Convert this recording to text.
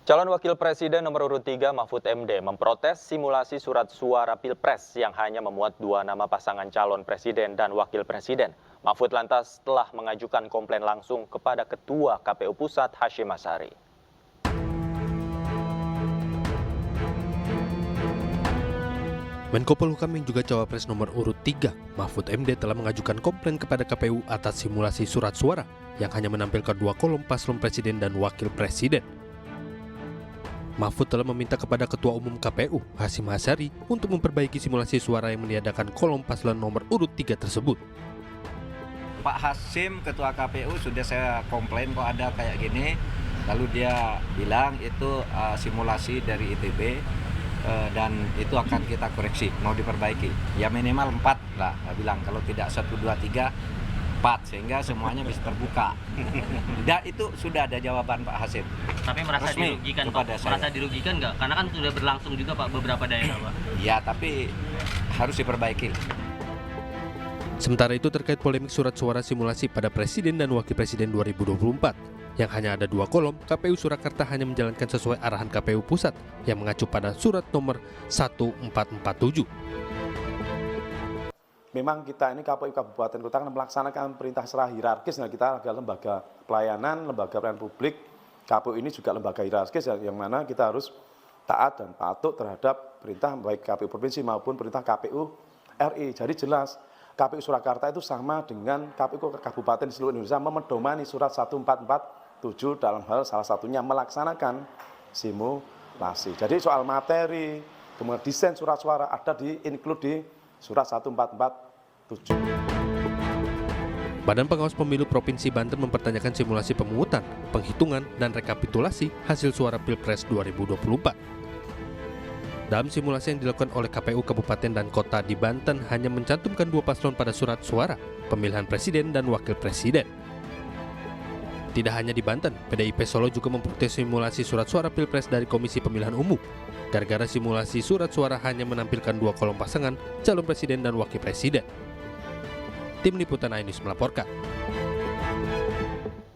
Calon Wakil Presiden nomor urut 3 Mahfud MD memprotes simulasi surat suara Pilpres yang hanya memuat dua nama pasangan calon presiden dan wakil presiden. Mahfud lantas telah mengajukan komplain langsung kepada Ketua KPU Pusat Hasyim Asyari. Menko Polhukam yang juga cawapres nomor urut 3, Mahfud MD telah mengajukan komplain kepada KPU atas simulasi surat suara yang hanya menampilkan dua kolom paslon presiden dan wakil presiden. Mahfud telah meminta kepada Ketua Umum KPU, Hasyim Asyari, untuk memperbaiki simulasi suara yang meniadakan kolom paslon nomor urut 3 tersebut. Pak Hasyim, Ketua KPU, sudah saya komplain kok ada kayak gini. Lalu dia bilang itu simulasi dari ITB dan itu akan kita koreksi, mau diperbaiki. Ya minimal 4 lah, dia bilang. Kalau tidak 1, 2, 3, 4, sehingga semuanya bisa terbuka. Dan itu sudah ada jawaban Pak Hasyim. Tapi merasa Resmi dirugikan Pak? Merasa dirugikan nggak? Karena kan sudah berlangsung juga Pak beberapa daerah Pak. Ya tapi harus diperbaiki. Sementara itu terkait polemik surat suara simulasi pada Presiden dan Wakil Presiden 2024 yang hanya ada dua kolom, KPU Surakarta hanya menjalankan sesuai arahan KPU Pusat yang mengacu pada surat nomor 1447. Memang kita ini KPU Kabupaten Kota akan melaksanakan perintah secara hierarkis. Nah, kita adalah lembaga pelayanan, lembaga pelayanan publik. KPU ini juga lembaga hierarkis yang mana kita harus taat dan patuh terhadap perintah baik KPU Provinsi maupun perintah KPU RI. Jadi jelas KPU Surakarta itu sama dengan KPU Kabupaten di seluruh Indonesia memedomani surat 1447 dalam hal salah satunya melaksanakan simulasi. Jadi soal materi, kemudian desain surat suara ada include di surat 1447. Badan Pengawas Pemilu Provinsi Banten mempertanyakan simulasi pemungutan, penghitungan, dan rekapitulasi hasil suara Pilpres 2024. Dalam simulasi yang dilakukan oleh KPU Kabupaten dan Kota di Banten hanya mencantumkan dua paslon pada surat suara pemilihan presiden dan wakil presiden. Tidak hanya di Banten, PDIP Solo juga memprotes simulasi surat suara Pilpres dari Komisi Pemilihan Umum. Gara-gara simulasi surat suara hanya menampilkan dua kolom pasangan calon presiden dan wakil presiden. Tim Liputan iNews melaporkan.